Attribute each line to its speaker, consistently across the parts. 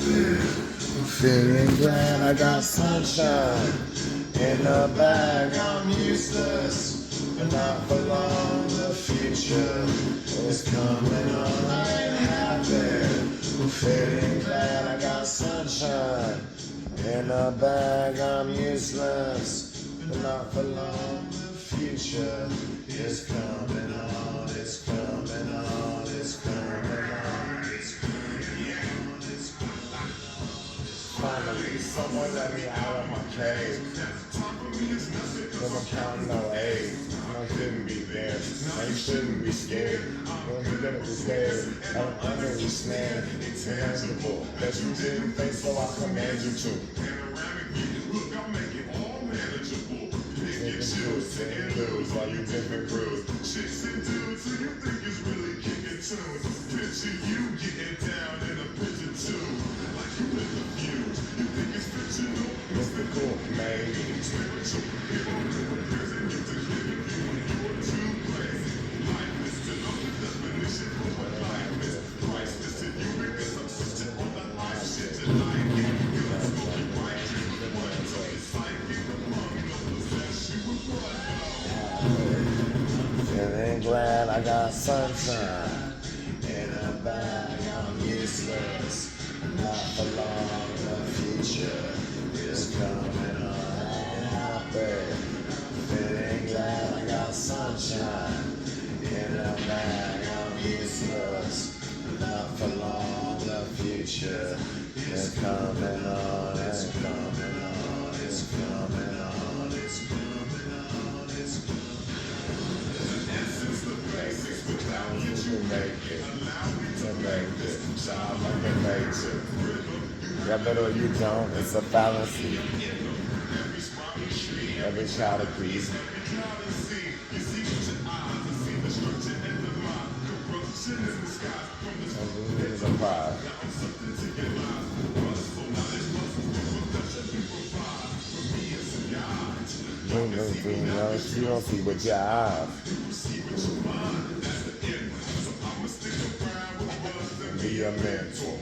Speaker 1: I'm feeling glad I got sunshine in the bag. I'm useless, but not for long. The future is coming on. I ain't happy. I'm feeling glad I got sunshine in the bag. I'm useless, but not for long. The future is coming on. It's coming on. It's coming on. It's coming on. It's coming on. Finally, someone let me out of my cave. Cause I'm counting no A's. And I shouldn't be there. And you shouldn't be scared. When you're gonna be scared, I'm under the snare. It's tangible that you didn't think, so I command you to. Look, I'll make it all manageable. Pick and choose, sit and lose while you different crews. Chicks and dudes who you think is really kicking tunes. Picture you getting down in a pigeon too. Like you lit the fuse. You think it's fictional? Mystical, maybe. Spiritual, it won't do it. There's a gift to giving you when you're too crazy. Life is to know the definition for what life is. Priceless to you because I'm such an all the life shit you like. Good smoking right to the one. So it's psychic among no possess you with blood. Feeling glad I got sunshine in a bag. I'm useless, not for long. The future is coming on. I'm happy. Feeling glad I got sunshine in a bag. I'm useless, not for long. The future is coming on. It's coming on. It's coming on. It's coming on. It's coming on. Essence, the basics, without it you make it. Allow me to make it. Child like a nature. Yeah, better or you don't. It's a fallacy. Every child agrees. Everything is a pride. You don't see what your eyes. Be a mentor.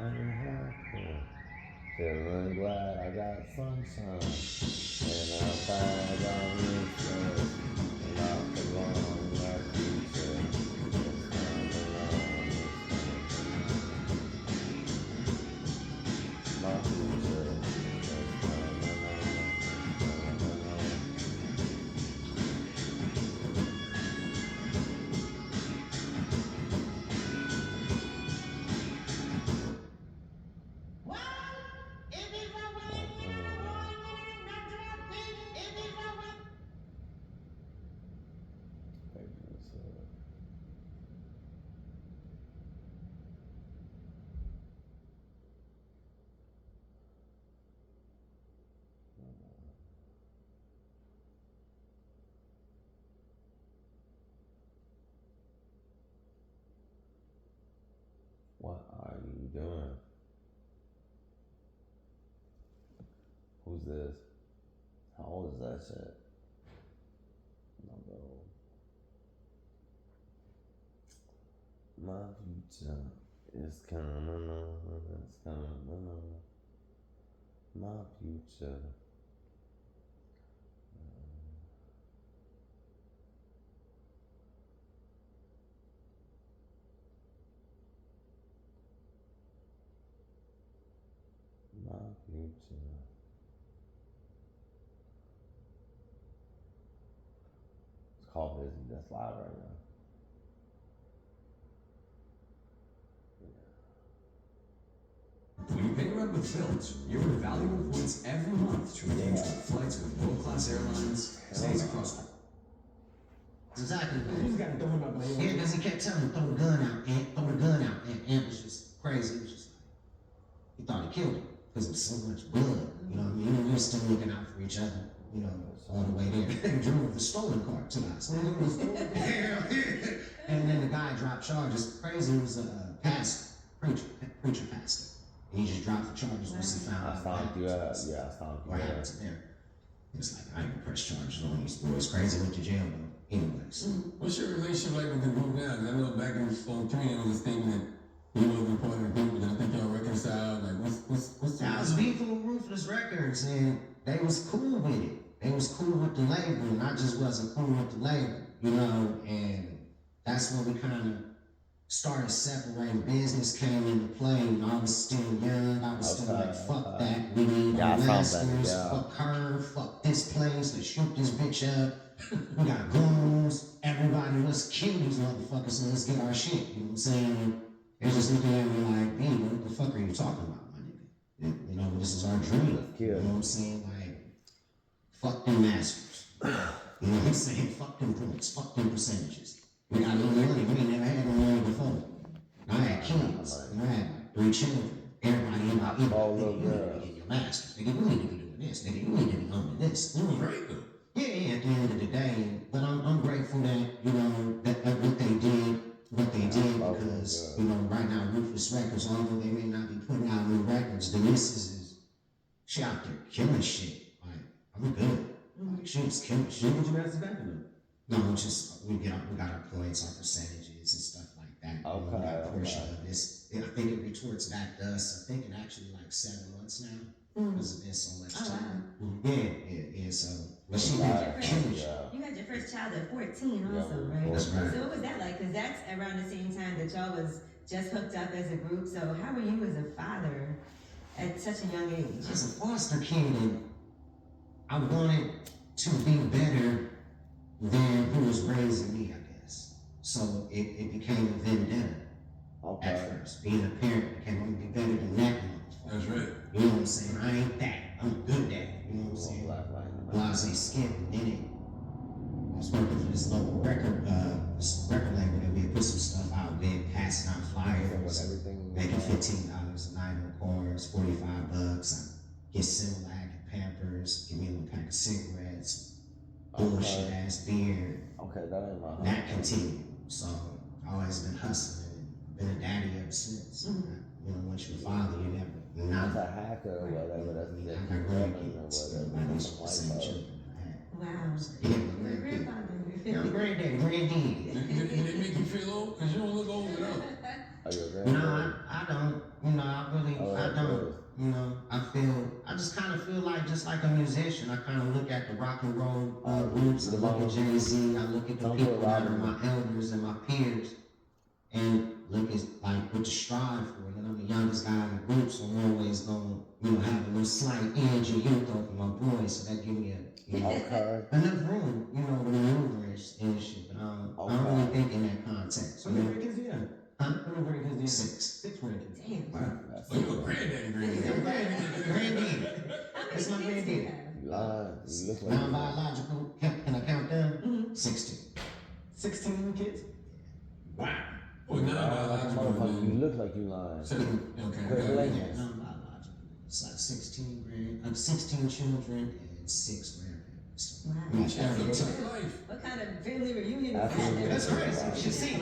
Speaker 1: I'm happy, feeling glad I got sunshine, and I'm glad I'm useless, not for long, my future is coming on, my future is coming on. What are you doing? Who's this? How old is that shit? Not that old. My future is coming on. It's coming on. My future.
Speaker 2: It's called Busy. That's live right now.
Speaker 3: When you pay Red with Tilt, you earn valuable points every month to redeem flights with world-class airlines, stays across.
Speaker 4: Exactly.
Speaker 5: He's got to throw him out.
Speaker 4: Yeah, because he kept telling him, throw the gun out, Ant, throw the gun out. And Ant was just crazy. He was just like, he thought he killed him because there was so much blood. You know what I mean? We were still looking out for each other, you know, all the way there. They drove the stolen car to us. And then the guy dropped charges. Crazy, he was a pastor, preacher pastor. And he just dropped the charges once he found out.
Speaker 2: I found you out. Yeah, I found you
Speaker 4: What happened to them? It's like, I ain't gonna press charges on these boys. Crazy went to jail though. Anyways.
Speaker 5: What's your relationship like with the group now? 'Cause I know back in 2003 there was a statement that you wasn't part of the group, but I think y'all reconciled. Like, what's the...
Speaker 4: I was beefing with Ruthless Records, and they was cool with it. They was cool with the label, and I just wasn't cool with the label, you know. And that's when we kind of started separating. Business came into play, and I was still young. I was still like, fuck that. We need
Speaker 2: Yeah, I
Speaker 4: no
Speaker 2: found
Speaker 4: masters.
Speaker 2: that, yeah.
Speaker 4: Fuck her. Fuck this place. Let's shoot this bitch up. We got goons. Everybody, let's kill these motherfuckers and let's get our shit. You know what I'm saying? They're just looking at me like, hey, what the fuck are you talking about, my nigga? You know, this is our dream. You know what I'm saying? Like, fuck them masters. You know what I'm saying? Fuck them points. Fuck them percentages. We got no money. We ain't never had no money before. I had kids. And I had like 3 children. Everybody in my people. You need to be getting your masters. Nigga, you need to be doing this. Nigga, you need to be owning this.
Speaker 5: Right, though.
Speaker 4: Yeah, at the end of the day, but I'm grateful that, you know, that what they did, because, you know, right now, Ruthless Records, although they may not be putting out new records, the missus is, she out there killing shit. Like, I'm good. Like, she was killing shit.
Speaker 5: What you masters back to them?
Speaker 4: No, it's just, we got our points, our percentages and stuff like that.
Speaker 2: Okay,
Speaker 4: We got a portion of this. I think it retorts back to us, I think in actually like 7 months now, because it's been so much time. Yeah, so, but she did killing shit.
Speaker 6: You had your first child at 14 also, right?
Speaker 4: That's right.
Speaker 6: So what was that like? Because that's around the same time that y'all was just hooked up as a group. So how were you as a father at such a young age?
Speaker 4: As a foster kid, and I wanted to be better than who was raising me, I guess. So it became a vendetta at first. Being a parent became, I'm gonna be better than that motherfucker.
Speaker 5: That's right.
Speaker 4: You know what I'm saying? I ain't that. I'm a good dad. You know what I'm saying? Blase Skip, and then I was working for this local record label that we had put some stuff out with, passing out flyers, making $15 a night on cars, $45. I get Similac and Pampers, give me a little pack of cigarettes, bullshit ass beer.
Speaker 2: Okay, that ain't my.
Speaker 4: That continued. So I always been hustling and been a daddy ever since. You know, once you're a father, you never.
Speaker 2: Not a hacker or whatever. That's the
Speaker 4: grandkids. The same children I had.
Speaker 6: Wow.
Speaker 4: Yeah,
Speaker 6: You're a grandfather.
Speaker 4: Yeah, I'm granddaddy, granddaddy.
Speaker 5: Did it make you feel old? Because you don't look old at all.
Speaker 2: Are you a granddad?
Speaker 4: No, I don't. You know, I don't. You know, I just kind of feel like, just like a musician, I kind of look at the rock and roll roots. I look at Jay-Z, I look at the people that are my elders and my peers, and look at like what to strive for. And I'm the youngest guy in the group, so I'm always going to, you know, have a little slight edge of youth over my boys, so that give me enough room, you know, to maneuver and shit. But I don't really think in that context.
Speaker 5: How many grandkids do you have?
Speaker 4: Huh?
Speaker 5: How many grandkids do you have?
Speaker 4: 6.
Speaker 5: 6 grandkids.
Speaker 6: Damn.
Speaker 4: Wow.
Speaker 5: Oh, you a granddaddy, granddaddy.
Speaker 4: Granddaddy.
Speaker 6: How
Speaker 4: That's my
Speaker 6: many kids do you
Speaker 4: granddaddy.
Speaker 6: have?
Speaker 2: You lying. You look like
Speaker 4: Non-biological, can I count them? 16.
Speaker 5: 16 kids? Wow. Oh,
Speaker 2: you
Speaker 5: non-biological.
Speaker 2: motherfucker. You look like you lying.
Speaker 5: Okay.
Speaker 2: Congratulations.
Speaker 4: Non-biological. It's like 16 children and 6 grandparents.
Speaker 6: Wow.
Speaker 5: That's a tough life.
Speaker 6: What kind of family reunion is
Speaker 2: Absolutely.
Speaker 6: that?
Speaker 4: That's crazy. You should see it.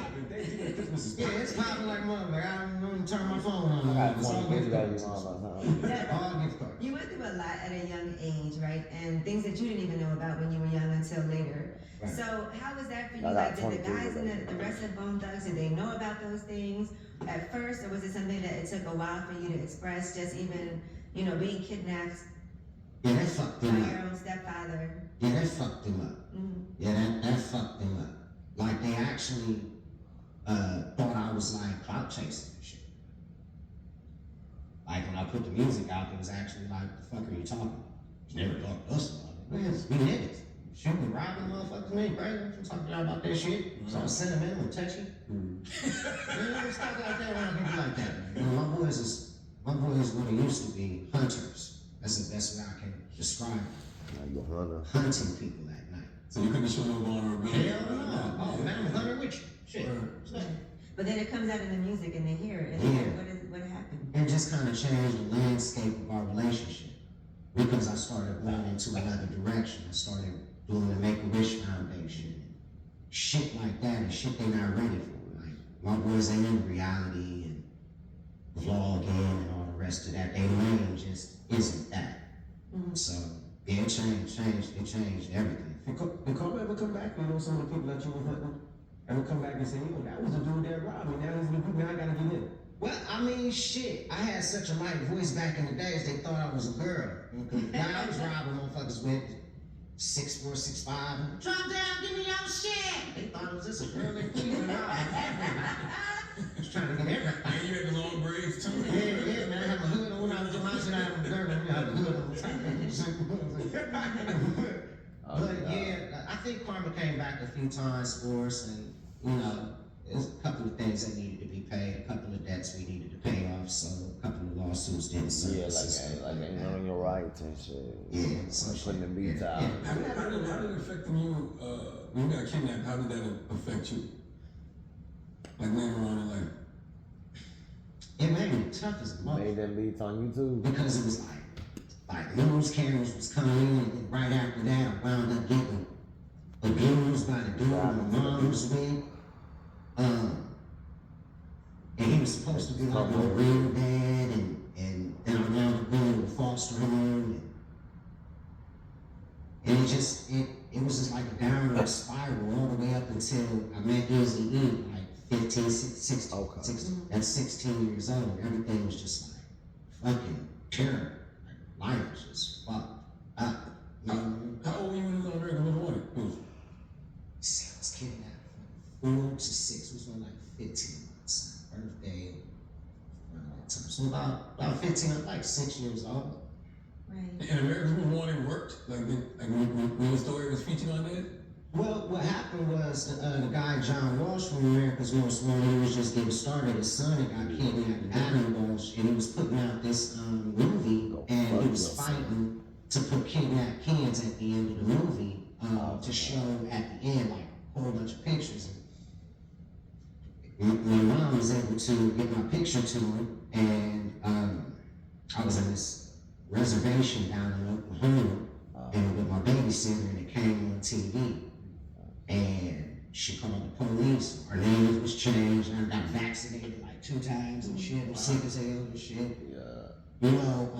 Speaker 4: Yeah, it's popping like mother. I don't even turn my phone on.
Speaker 2: I got
Speaker 4: It's all
Speaker 2: 20
Speaker 4: gift
Speaker 2: kids
Speaker 4: cards.
Speaker 2: out of your mama.
Speaker 4: All gift cards.
Speaker 6: You went through a lot at a young age, right? And things that you didn't even know about when you were young until later.
Speaker 4: Right.
Speaker 6: So how was that for you?
Speaker 2: I got
Speaker 6: Like, did
Speaker 2: 20
Speaker 6: the guys
Speaker 2: kids
Speaker 6: and the rest of Bone Thugs, did they know about those things at first? Or was it something that it took a while for you to express, just even, you know, being kidnapped
Speaker 4: Yeah, that fucked
Speaker 6: by
Speaker 4: them
Speaker 6: your
Speaker 4: up.
Speaker 6: own stepfather?
Speaker 4: Yeah, that fucked them up. Yeah, that fucked them up. Like, they actually thought I was like clout chasing and shit. Like when I put the music out, it was actually like, the fuck are you talking about? You never talked to us about it. Man, we niggas. Shooting, robbing motherfuckers, man, crazy. I'm talking to y'all about that shit. It's all sentimental and touchy. Man, stuff like that around people like that, man. You know, my boys what they used to be hunters. That's the best way I can describe it.
Speaker 2: Now you a hunter.
Speaker 4: Hunting people at night.
Speaker 5: So you couldn't show no vulnerability.
Speaker 4: Hell no. Oh man, I'm hunting with you. Shit.
Speaker 6: But then it comes out in the music and they hear it. And what happened?
Speaker 4: It just kind of changed the landscape of our relationship. Because I started going into another direction. I started doing the Make-A-Wish Foundation. Shit like that and shit they not ready for. Like, my boys ain't in reality and vlogging and all the rest of that. Their lane just isn't that. So, yeah, it changed everything.
Speaker 2: Did Carl ever come back? You know, some of the people that you were hunting ever come back and say, yo, that was the dude that robbed me. Now he's the dude. Now I gotta get in.
Speaker 4: Well, I mean, shit. I had such a light voice back in the days, they thought I was a girl. Now I was robbing motherfuckers with 6'4", 6'5". Drop down, give me your shit. They thought it was just a girl they cleaning out. I was trying to get everything.
Speaker 5: And you had the long braids too.
Speaker 4: Yeah, man. I had my hood on when I was doing my shit. I had a girl. I had a hood on the time. But yeah, I think karma came back a few times for us, and you know, there's a couple of things that needed to be paid, a couple of debts we needed to pay off, so a couple of lawsuits didn't
Speaker 2: Yeah,
Speaker 4: surface.
Speaker 2: like ain't knowing your rights and shit.
Speaker 4: Yeah, so
Speaker 2: Putting the beats out.
Speaker 5: How did it affect you when you got kidnapped? How did that affect you? Like later on in life?
Speaker 4: it made me tough as a
Speaker 2: Made
Speaker 4: mother
Speaker 2: them beats on YouTube.
Speaker 4: because it was like news cameras was coming in, and then right after that, I wound up getting abused by the dude my mom was with. And he was supposed to be like my real dad, and then I wound up going to a foster home, and it was just like a downward spiral all the way up until I met Easy E, like 15, 16,
Speaker 2: Okay.
Speaker 4: 16 at 16 years old. Everything was just like fucking terrible. Like life was just fucked up. You know?
Speaker 5: How old were you when you was on American Little Warning?
Speaker 4: I was kidnapped from 4 to 6. It was on like 15 months. Birthday around that time. So about 15, like 6 years old.
Speaker 6: Right.
Speaker 5: And American Little Warning worked? Like when the story was featured on there?
Speaker 4: Well, what happened was the guy John Walsh from America's Most Wanted, he was just getting started. His son had got kidnapped, Adam Walsh, and he was putting out this movie, and he was fighting to put kidnapped kids at the end of the movie to show at the end, like a whole bunch of pictures. And my mom was able to get my picture to him, and I was in this reservation down in Oklahoma, and with my babysitter, and it came on TV. And she called the police. Our names was changed. I got vaccinated like 2 times and shit. I'm sick as hell and shit.
Speaker 2: Yeah.
Speaker 4: You know,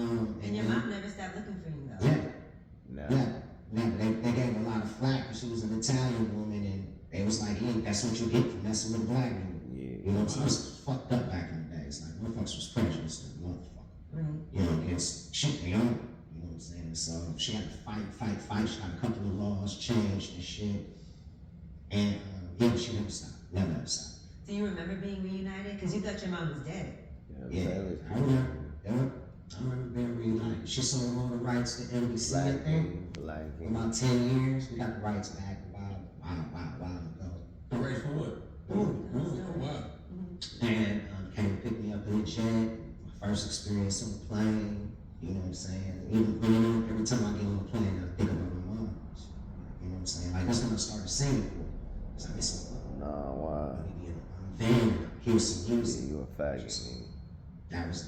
Speaker 6: And your mom never stopped looking for you though.
Speaker 4: Yeah. They gave a lot of flack because she was an Italian woman, and they was like, "Yeah, that's what you get for messing with a black woman."
Speaker 2: Yeah.
Speaker 4: You know, so it was fucked up back in the days. Like, motherfuckers was prejudiced as a motherfucker.
Speaker 6: Right.
Speaker 4: You know, against shit they own. You know what I'm saying? So she had to fight. She got a couple of laws changed and shit. And yeah, she never stopped. Never stopped.
Speaker 6: Do you remember being reunited? Because you thought your mom was dead.
Speaker 4: Yeah, I remember. I remember being reunited. She sold all the rights to NBC, I think. For about 10 years. We got the rights back a while ago.
Speaker 5: The race for what?
Speaker 4: Ooh.
Speaker 5: Wow.
Speaker 4: And came to pick me up in the jet. My first experience on the plane. You know what I'm saying? Even every time I get on the plane, I think about my mom. You know what I'm saying? Like that's when I started singing for her. Cause I miss my mom.
Speaker 2: No, why?
Speaker 4: Van, hear some music.
Speaker 2: You a faggot, nigga.
Speaker 4: That was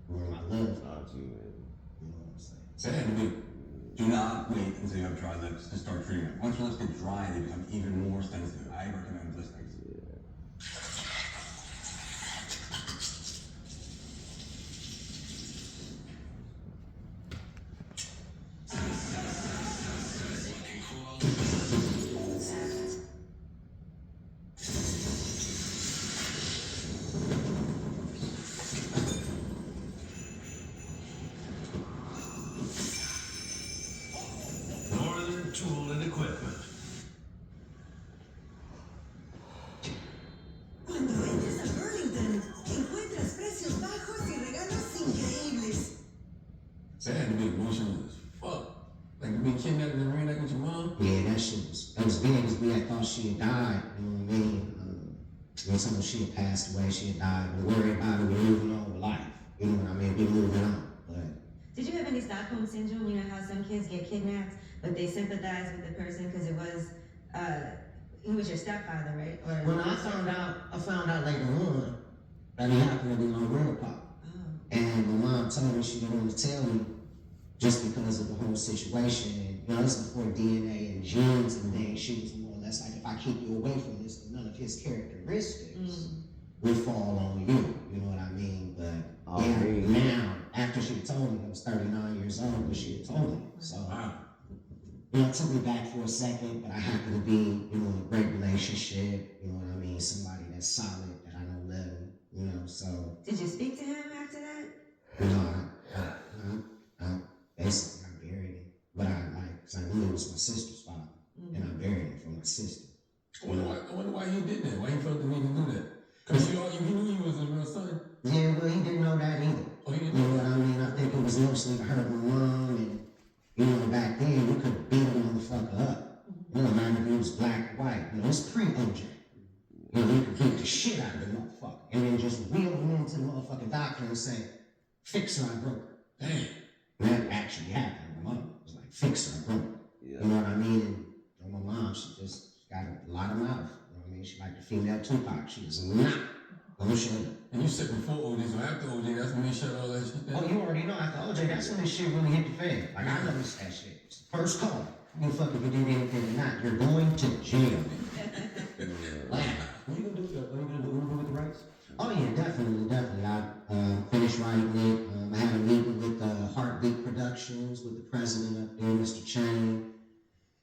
Speaker 4: where my love.
Speaker 2: Aren't you?
Speaker 4: You know what I'm saying?
Speaker 5: Sad to me.
Speaker 7: Do not wait until you have dry lips to start treatment. Once your lips get dry, they become even more sensitive. I recommend listening.
Speaker 1: Northern Tool and Equipment.
Speaker 8: Cuando entres a Burlington, encuentras precios bajos y regalos increíbles.
Speaker 5: kidnapped and ran back with your mom?
Speaker 4: Yeah, that was big because we had thought she had died, you know what I mean? Someone she had passed away, she had died. We worried about her, we're moving on with life. You know what I mean? We're moving on. But
Speaker 6: Did you have any Stockholm syndrome? You know how some kids get kidnapped, but they sympathize with the person because it was, he was your stepfather, right? Or
Speaker 4: when I found out later on that he happened to be my grandpa.
Speaker 6: Oh.
Speaker 4: And my mom told me she didn't want to tell me just because of the whole situation. And you know, this is before DNA and genes and things. She was more or less like, if I keep you away from this, then none of his characteristics will fall on you. You know what I mean? But now, after she told me, I was 39 years old, but she had told me. So, you know, it took me back for a second, but I happen to be, you know, in a great relationship. You know what I mean? Somebody that's solid, that I know love him, you know, so.
Speaker 6: Did you speak to him after that?
Speaker 4: You know, I basically, I buried him. But cause I knew it was my sister's father, and I buried him for my sister.
Speaker 5: I wonder why he did that. Why he felt the need to do that? Because you knew he was a real son.
Speaker 4: Yeah, well, he didn't know that either.
Speaker 5: Oh, he didn't
Speaker 4: You
Speaker 5: know
Speaker 4: know what I mean? I think it was mostly to hurt my mom, and, you know, back then, you could beat a motherfucker up. You know, man, if he was black or white. You know, it's pre-OJ. You know, you could beat the shit out of the motherfucker, and then just wheel him into the motherfucking doctor and say, fix her, I broke her.
Speaker 5: Damn.
Speaker 4: And that actually happened. My mother was like, fix her, I broke her. Yeah. You know what I mean? And you know, my mom, she just got a lot of mouth. You know what I mean? She like the female Tupac. She was not gonna shut up.
Speaker 5: And you said before OJ, so after OJ, that's when they shut all that shit down?
Speaker 4: Oh, you already know after OJ, that's when this shit really hit the fan. Like, I noticed that shit. It's the first call. You fuck if you did anything or not. You're going to jail. Wow.
Speaker 2: What are you gonna do with the rights?
Speaker 4: Oh yeah, definitely. I finished writing it. I had a meeting with Heartbeat Productions with the president up there, Mr. Chang,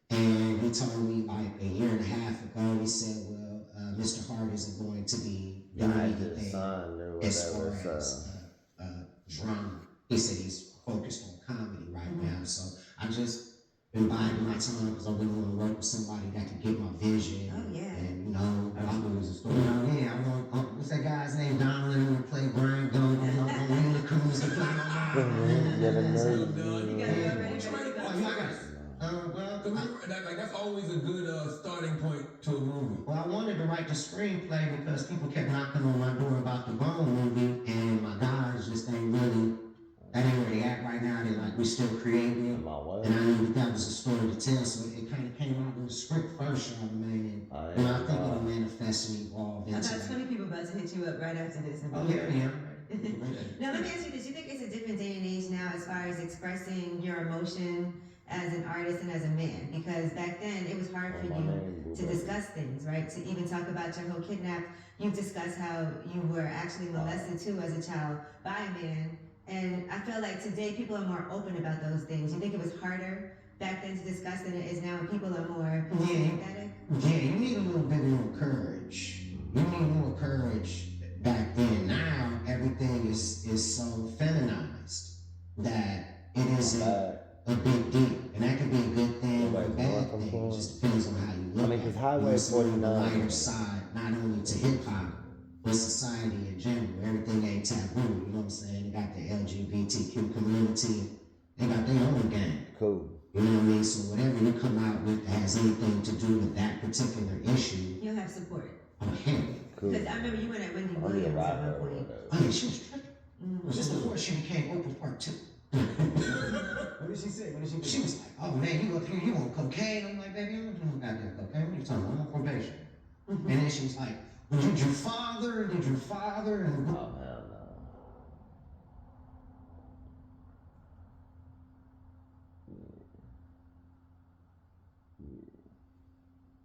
Speaker 4: and he told me like a year and a half ago. He said, "Well, Mr. Hart isn't going to be doing anything as far as drama." He said he's focused on comedy right now. So I just been biding my time because I really want to work with somebody that can get my vision.
Speaker 6: Oh, yeah.
Speaker 4: And you know,
Speaker 2: Absolutely, it's a story.
Speaker 4: you know, yeah, I want, what's that guy's name? Donald to play Brian Dunn, you know, on Wheeler Cruise and play my mom.
Speaker 6: You got it already
Speaker 4: Oh,
Speaker 6: ready to
Speaker 4: you
Speaker 6: go?
Speaker 4: got it.
Speaker 5: Well, that's always a good starting point to a movie.
Speaker 4: Well, I wanted to write the screenplay because people kept knocking on my door about the Bone movie, and my guys just ain't really, that ain't where they at right now. They like, we still creating it. And I knew that was a story to tell, so it kind of came out with the script first, Charlamagne, and I think it'll manifest and evolve into
Speaker 6: About
Speaker 4: that.
Speaker 6: 20 people about to hit you up right after this.
Speaker 4: Oh, yeah.
Speaker 6: Now let me ask you this, you think it's a different day and age now as far as expressing your emotion as an artist and as a man? Because back then it was hard for you to discuss things, right? To even talk about your whole kidnap. You've discussed how you were actually molested too as a child by a man. And I feel like today people are more open about those things. You think it was harder back then to discuss than it is now when people are more sympathetic?
Speaker 4: Yeah, you need a little bit more courage. You need more courage back then. Now everything is so feminized that it isn't a big deal. And that can be a good thing or a bad thing. It just depends on how you look at it.
Speaker 1: Because Highway
Speaker 4: It's on the
Speaker 1: 49.
Speaker 4: lighter side, not only to hip hop, but society in general. Everything ain't taboo, you know what I'm saying? They got the LGBTQ community, they got their own gang.
Speaker 1: Cool.
Speaker 4: You know what I mean? So whatever you come out with that has anything to do with that particular issue,
Speaker 6: You'll have support.
Speaker 4: I'm happy.
Speaker 1: Cool.
Speaker 6: Because I remember you went at Wendy
Speaker 1: I need a
Speaker 6: Williams
Speaker 1: ride
Speaker 6: at
Speaker 1: there
Speaker 6: one
Speaker 1: or
Speaker 6: point.
Speaker 1: whatever.
Speaker 4: Oh yeah, she was tripping. Just before she became Oprah Part 2.
Speaker 2: What did she say? What did she do?
Speaker 4: She was like, oh man, you up here, you on cocaine? I'm like, baby, I'm not doing goddamn cocaine. What are you talking about? I'm on probation. And then she was like, well, did your father? And
Speaker 1: Oh, hell no.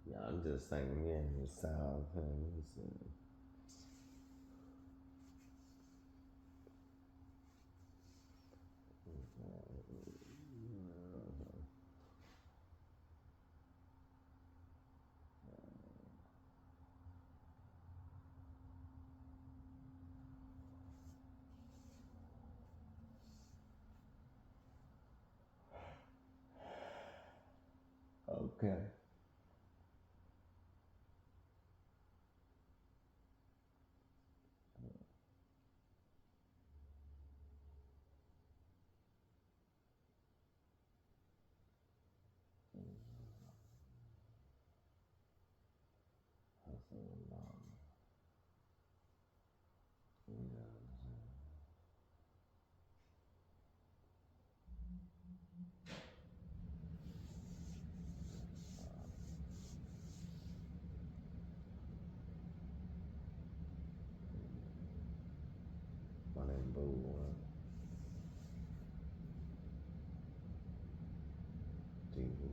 Speaker 1: Yeah, I'm just thinking, yeah, the South and okay. My name Boo. TV.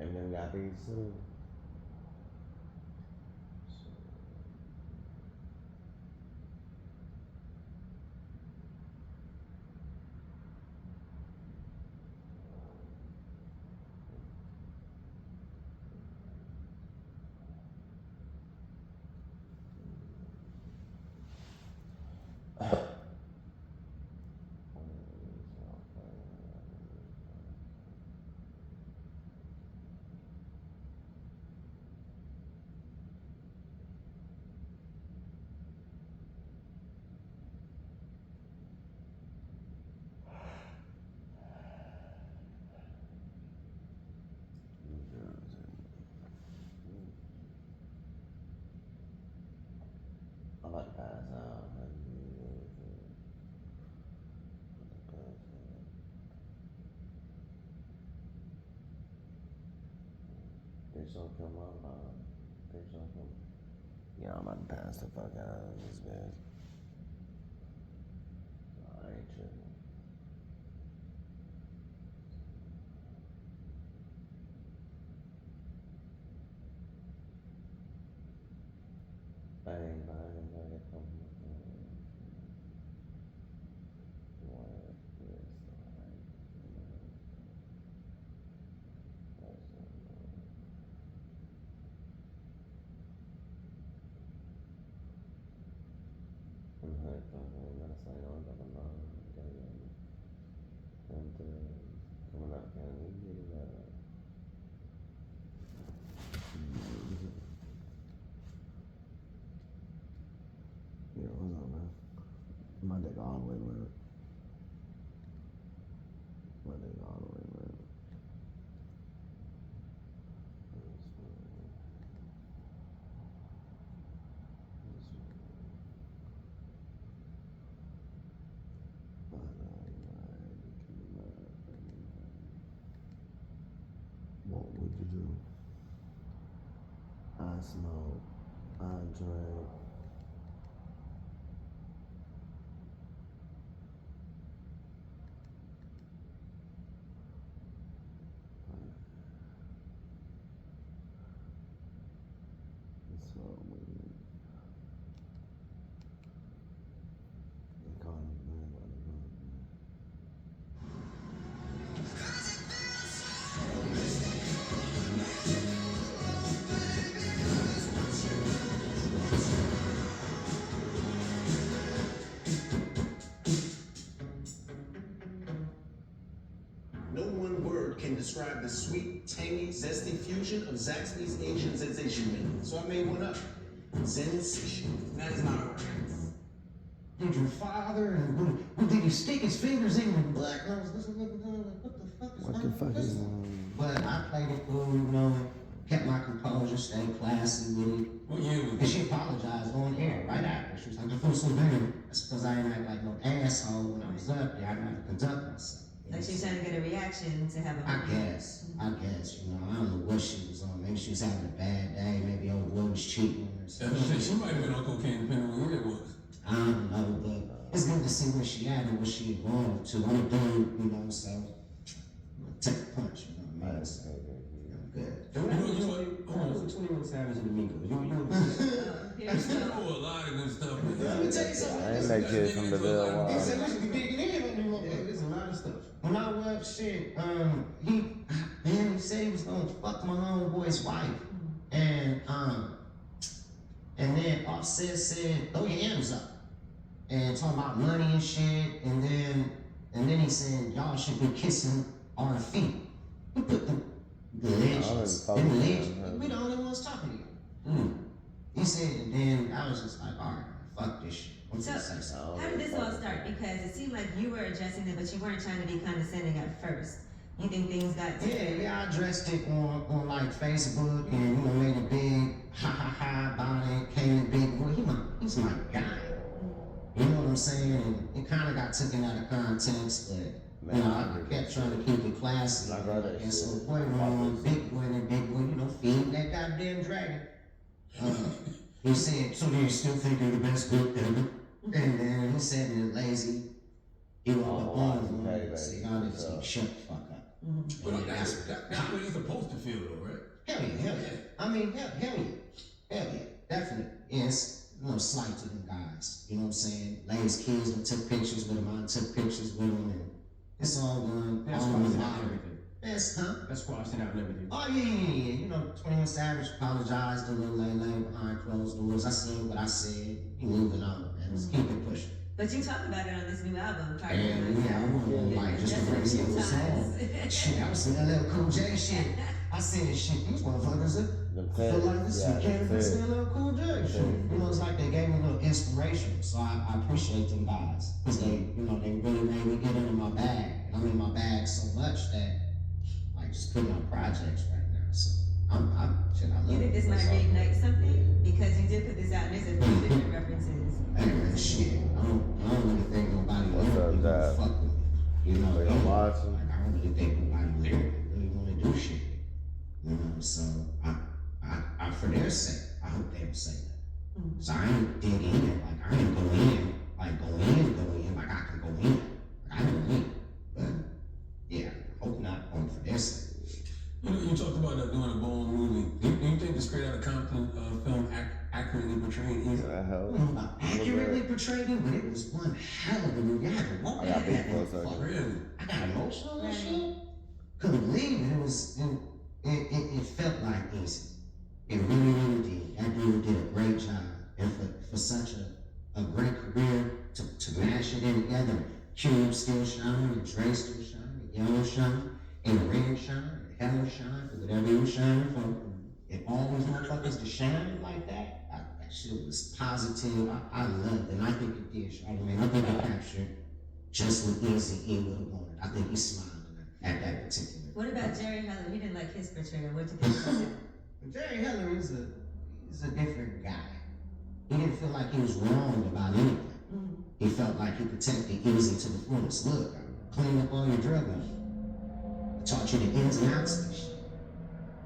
Speaker 1: And then got these too. I'm about to pass out. Bitch don't come up. Bitch don't come. Yeah, I'm about to pass the fuck out of this bitch. I ain't tripping. I ain't buying nobody come. Coming up, yeah, what's up, man? My dick all the way lit. My dick all the way lit. What would you do? I smoke. I drink. Smoke weed. They call me man, what they call me.
Speaker 2: No one word can describe the sweet, tangy, zesty fusion of Zaxby's Asian sensation menu. So I made one up. Sensation. That is not a word.
Speaker 4: did your father, and did he stick his fingers in your butt? And I was listening, what the fuck is But I played it cool, you know, kept my composure, stayed classy with it.
Speaker 5: What year was
Speaker 4: And
Speaker 5: it?
Speaker 4: she apologized on air right after. She was like, I feel so bad. That's because I didn't act like no asshole when I was up there. I didn't have to conduct myself.
Speaker 6: Like she was trying to get a reaction to have a
Speaker 4: I guess, you know, I don't know what she was on. Maybe she was having a bad day. Maybe old boy was cheating or
Speaker 5: That's
Speaker 4: something.
Speaker 5: what I'm saying. She might have been on cocaine depending on what year it was.
Speaker 4: I don't know, but it's good to see where she at and what she had gone to. I'm a dude, you know, so take a punch, you know what I mean? So, I'm good.
Speaker 5: You know what?
Speaker 2: 21 Savage and the Migos.
Speaker 5: There's a lot of good stuff, man.
Speaker 4: Let me tell you something.
Speaker 1: I ain't that kid from the Ville
Speaker 4: He
Speaker 1: Wild.
Speaker 4: said we should be digging in on them.
Speaker 2: Yeah, there's a lot of stuff.
Speaker 4: When I was shit, he said he was gonna fuck my homeboy's wife. And then Offset said, throw your hands up. And talking about money and shit. And then he said, y'all should be kissing our feet. Who put the legends? Them legends. We the only ones talking to you. He said, and then I was just like, all right, fuck this shit. I'm
Speaker 6: So,
Speaker 4: gonna say something.
Speaker 6: how did this all start? Because it seemed like you were addressing it, but you weren't trying to be condescending at first. You think things got
Speaker 4: Yeah, I addressed it on like Facebook and you know made a big ha about it, came a big boy. He's my guy. You know what I'm saying? And it kind of got taken out of context, but you know I kept trying to keep it classy. And so the boy wrong, big boy and big boy, you know, feeding that goddamn dragon. He said, so do you still think you're the best group ever? And then he said in lazy, he was on him. So y'all niggas need to shut the fuck up.
Speaker 5: But that's what you're supposed to feel, though, right?
Speaker 4: Hell yeah. I mean, hell yeah, definitely. Yes, a little slight to them guys. You know what I'm saying? Lay's kids that took pictures with him, I took pictures with him, and it's all done.
Speaker 2: That's
Speaker 4: all
Speaker 2: squashed
Speaker 4: in
Speaker 2: it out and
Speaker 4: the
Speaker 2: everything.
Speaker 4: That's huh?
Speaker 2: That's squashed it out and everything.
Speaker 4: Oh yeah. You know, 21 Savage apologized to Lil Lay behind closed doors. I said what I said. He moving on, man. Let's keep it pushing.
Speaker 6: But you talk about it on this new album, Carter.
Speaker 4: And yeah, I want like just a
Speaker 6: Just a few
Speaker 4: regular song.
Speaker 6: times.
Speaker 4: Shit, I was in that little Cool J shit. I said, shit, these motherfuckers feel like this is cannabis and little Cool J shit. You know, it's like they gave me a little inspiration. So I appreciate them guys. Because they, you know, they really made me get into my bag. And I'm in my bag so much that like just putting out projects right now. So I love
Speaker 6: You think this might reignite something? Because you did put this out and there's a few different references.
Speaker 4: Hey man, shit. I don't really think nobody
Speaker 1: What's up,
Speaker 4: really
Speaker 1: Dad?
Speaker 4: fuck with me. You know,
Speaker 1: Like, I'm watching.
Speaker 4: like, I don't really think nobody really want to do shit. You know, so I for their sake, I hope they don't say that. So I ain't dig in, like I ain't go in, like like I can go in. Like I don't in. But yeah, hope not only for their sake.
Speaker 5: You talked about doing a Bone movie. Do you think the Straight Outta Compton film accurately portrayed Easy?
Speaker 1: That help.
Speaker 4: Accurately portrayed it, but it was one hell of a movie. I had to walk
Speaker 1: I got big
Speaker 4: that
Speaker 1: close
Speaker 4: motherfucker.
Speaker 5: Really?
Speaker 4: I got emotional and shit. Couldn't believe it. It was, it felt like Easy. It really did. That dude did a great job. And for such a great career to mash it in together. Cube still shining, and Dre still shining, and Yellow shining, and Red shining, and Hello shine, for whatever you shining for. And all these motherfuckers to shine like that, that shit was positive. I loved it. And I think it did. I mean, I think it captured just what Easy E would have wanted. I think he smiled at that particular.
Speaker 6: What about Jerry Heller? He didn't like his portrayal. What did you think about that?
Speaker 4: Jerry Heller is a different guy. He didn't feel like he was wrong about anything. He felt like he protected Easy to the fullest. Look, clean up all your drug use. I taught you the ins and outs of this shit.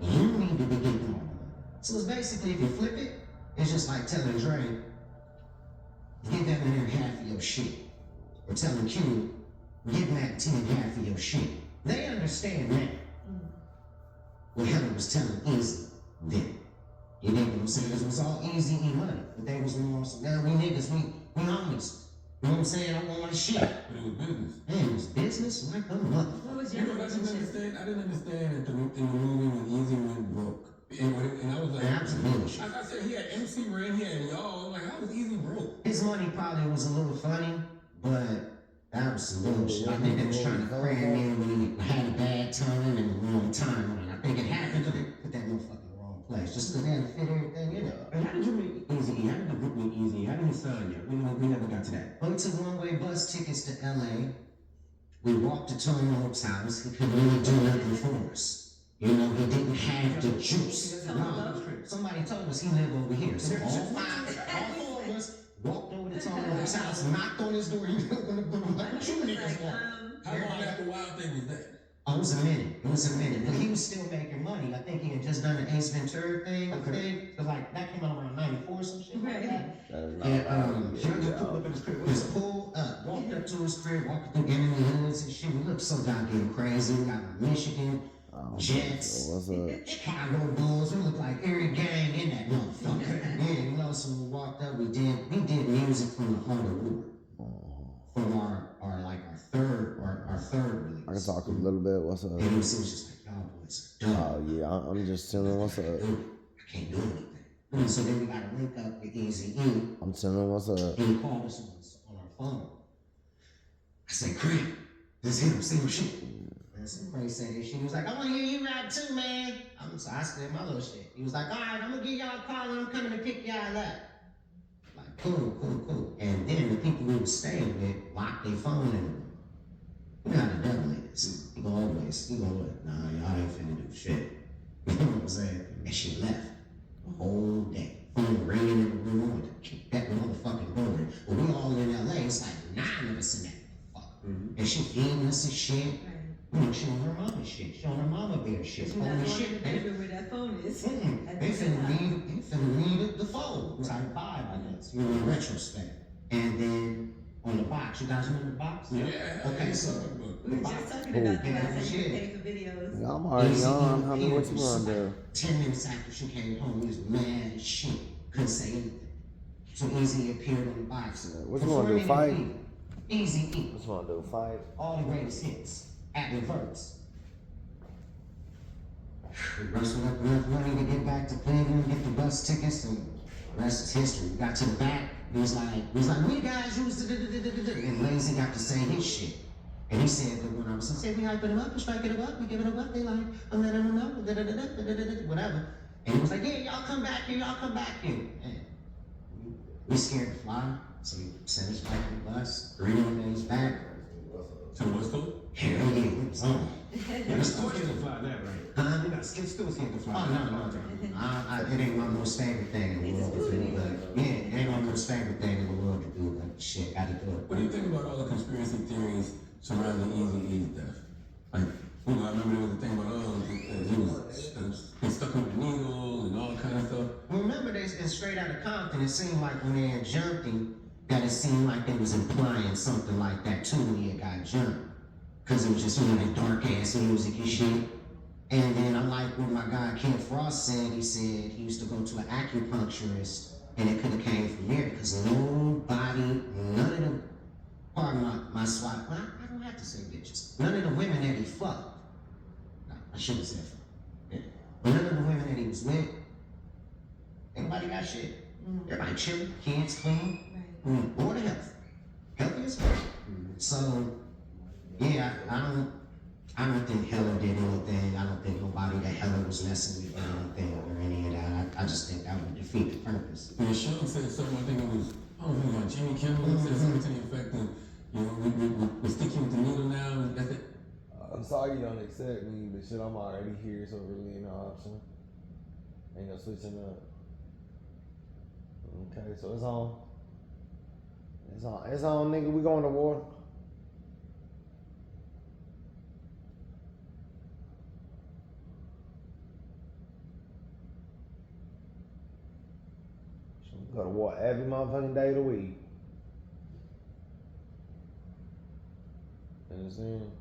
Speaker 4: You need to be getting all the money. So it's basically, if you flip it, it's just like telling Dre, give that man half of your shit. Or telling Q, give Mac 10 half of your shit. They understand that. What Heller was telling Easy then. You dig what I'm saying? It was all Easy E money. But they was more so, now we niggas, we homies. You know what I'm saying? I want my shit.
Speaker 5: But it was business.
Speaker 4: Man, it was business like a motherfucker.
Speaker 6: What was
Speaker 5: You
Speaker 6: your
Speaker 5: know what I didn't
Speaker 6: relationship?
Speaker 5: understand? I didn't understand that in the movie when Easy went broke. And I was like,
Speaker 4: Man, that was bullshit.
Speaker 5: I said he had MC Ren, he had y'all. I'm like, how was Easy broke?
Speaker 4: His money probably was a little funny, but that was some bullshit. I think they was trying to cram in when he had a bad time and the wrong time. And I think it happened because they put that motherfucker in the wrong place. Just so they had to fit everything in there.
Speaker 2: And how did you meet Easy? How did the group meet Easy? How did he sign you? We never got to that.
Speaker 4: We took one-way bus tickets to LA. We walked to Tony Oak's house. He couldn't really do nothing for us. You know, he didn't have the juice. No, somebody told us he lived over here. So all four of us walked over to Tony Oak's house, knocked on his door. He was like, what you niggas want?
Speaker 5: How long after Wild Thing was that?
Speaker 4: Oh, it was a minute. It was a minute. But he was still making money. I think he had just done the Ace Ventura thing. Okay. Cause like that came out around '94 or some shit like that. And
Speaker 2: Just pulled up in his crib.
Speaker 4: just pulled up, walked up to his crib, walked through enemy hoods and shit. We looked so goddamn crazy. We got Michigan, Jets,
Speaker 1: What's up?
Speaker 4: Chicago Bulls. We looked like every gang in that motherfucker. Yeah, you know, so we walked up, we did music from the heart of war. From our third release.
Speaker 1: I can talk a little bit. What's up?
Speaker 4: And it was just like, y'all boys are dumb.
Speaker 1: Oh yeah, I'm just chilling. What's up?
Speaker 4: I can't do anything. So then we got to link up with Easy E.
Speaker 1: I'm chilling. What's up?
Speaker 4: And he called us on our phone. I said, Craig, this is him, same shit. And so Craig said this shit. He was like, I want to hear you rap too, man. So I said my little shit. He was like, all right, I'm going to give y'all a call and I'm coming to pick y'all up. Like, cool. And then the people we were staying with locked their phone in the room. You know how the devil is. He go, nah, y'all ain't finna do shit. You know what I'm saying? And she left the whole day. Phone ringing in the room with to kick that motherfucking door. But we all in LA, it's like 9 of us in that motherfucker. And she feeding us and shit. You know, showing her mama shit, showing her mama bear shit. Holy shit,
Speaker 6: where that phone is.
Speaker 4: They finna need the phone type vibe, I guess, you know, in retrospect. And then on the box, you guys remember the box?
Speaker 5: Yeah.
Speaker 4: Okay, so
Speaker 6: We were just talking about that. I said you pay for videos.
Speaker 1: Yeah, I'm already on. How many what you gonna do?
Speaker 4: 10 minutes after she came home, he was mad as shit. Couldn't say anything. So Easy appeared on the box.
Speaker 1: What you wanna do, fight?
Speaker 4: Easy E.
Speaker 1: What you wanna do? Fight?
Speaker 4: All the greatest hits. At reverse. We wrestled up enough money to get back to Cleveland, get the bus tickets, and the rest is history. We got to the back, he was like, we guys used to and Lazy got to say his shit. And he said that when I was saying, we hyping him up, we striking him up, we giving him up, they like, I'm letting him know, whatever. And he was like, yeah, y'all come back here. And we scared to fly, so we sent us back to the bus, 3 more days back.
Speaker 5: To West Coast?
Speaker 4: Hell yeah, it was on.
Speaker 2: You're still scared to fly that, right?
Speaker 4: Huh?
Speaker 2: You're not still scared to fly.
Speaker 4: Oh, no. It ain't my most favorite thing in the world to do, but yeah, it ain't my most favorite thing in the world to do, but shit, gotta do it.
Speaker 5: What do you think about all the conspiracy theories surrounding Eazy-E's death? Like, you know, I remember there was a thing about, he was stuck with the needle and all kind of stuff.
Speaker 4: Remember this, and straight out of Compton, it seemed like when they had jumped him, that it seemed like they was implying something like that too when he had got jumped. Cause it was just, you know, that dark ass music and shit. And then I like what my guy Ken Frost said. He said he used to go to an acupuncturist and it could have came from there because nobody, none of them, pardon my swat, well, I don't have to say bitches. None of the women that he fucked, no, I shouldn't say fuck. Yeah. But none of the women that he was with, everybody got shit. Everybody chilling, kids clean. Board of health. Healthy as fuck. So, yeah, I don't think Heller did anything. I don't think nobody that Heller was messing with did anything or any of that. I just think that would defeat the purpose.
Speaker 5: And Sean said something, I think it was, I don't know, like Jimmy Kimmel said something to the effect that, you know, we stick you with the needle now, and that's it.
Speaker 1: I'm sorry you don't accept me, but shit, I'm already here, so really ain't no option. Ain't no switching up. Okay, so it's on. It's on, nigga. We going to war. We go to war every motherfucking day of the week. You understand?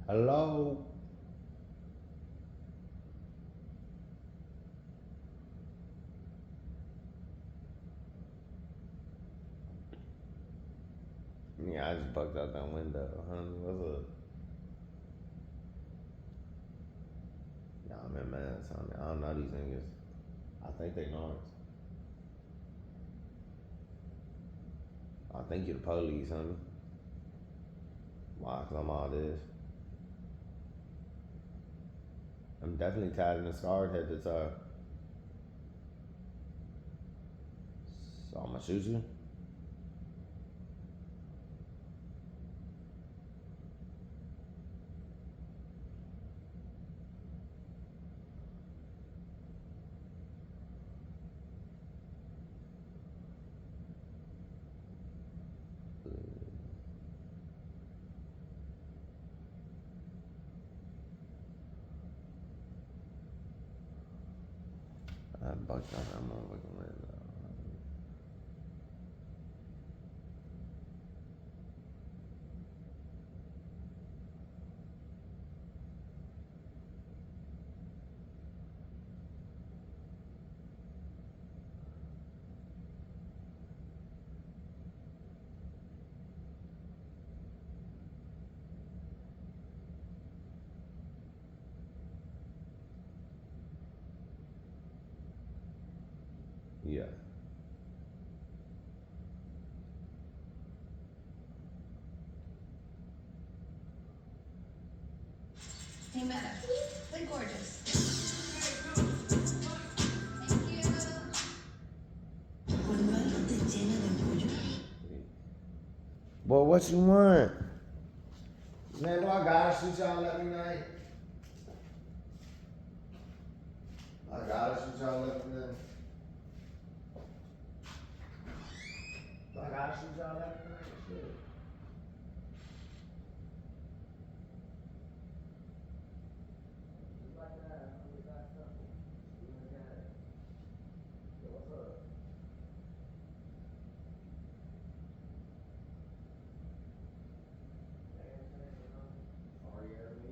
Speaker 1: Hello? Yeah, I just bucked out that window, honey. What's up? Nah, I'm in mad, honey. I don't know these niggas. I think they know it. I think you're the police, honey. Why? Cause I'm all this. I'm definitely tied in the scarred head to toe. So I'ma shoot you? I bucked out that motherfucking window. Yeah.
Speaker 6: Hey, Meta. Look gorgeous. Thank you.
Speaker 1: Boy, what you want? Man, do I gotta shoot y'all every night? I gotta shoot y'all every night. Do I gotta shoot y'all every night? Shit. Just like that. I'm gonna get that simple. Doing the game. Yo, what's up? Sorry, me.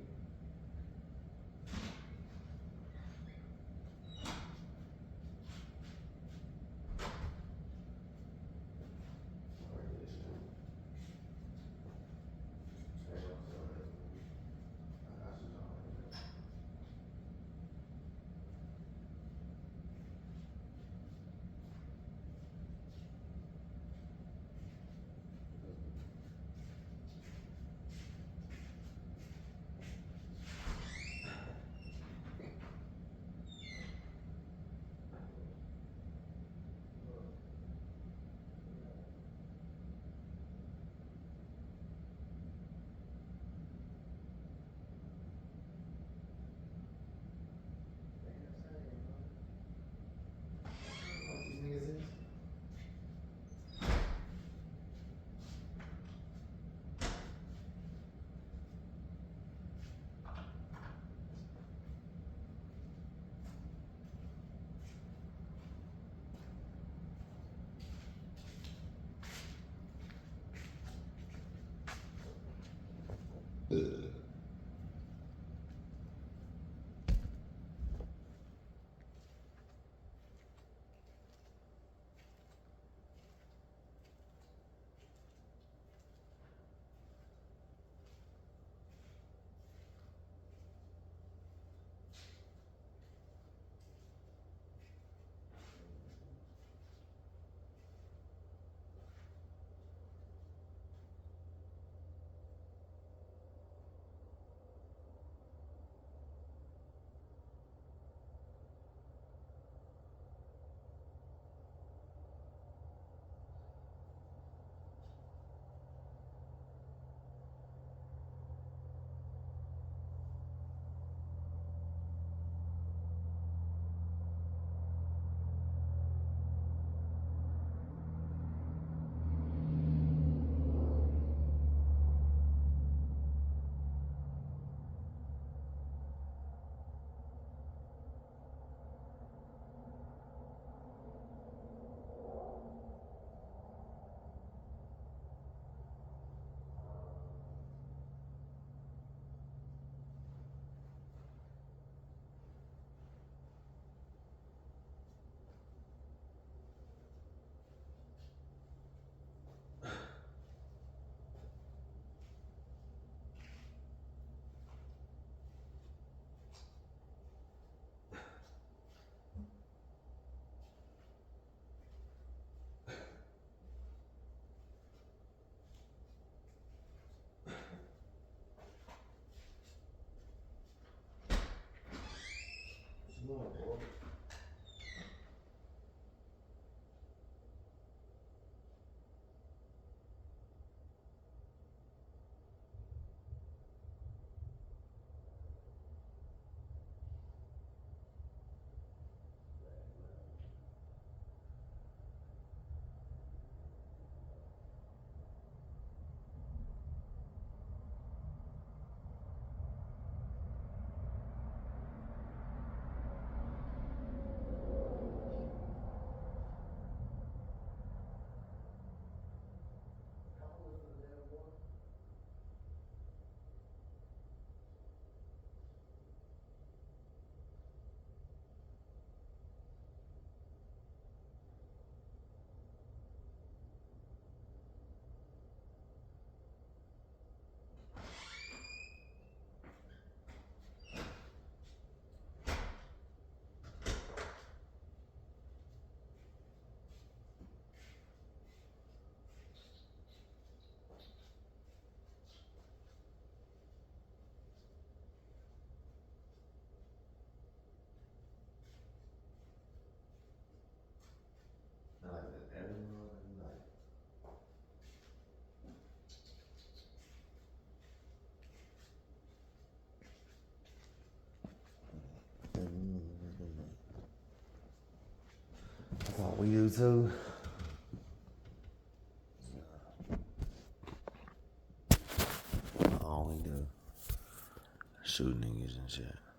Speaker 1: more, boy. I like that everyone like. That's what we do too. All we do. Shoot niggas and shit.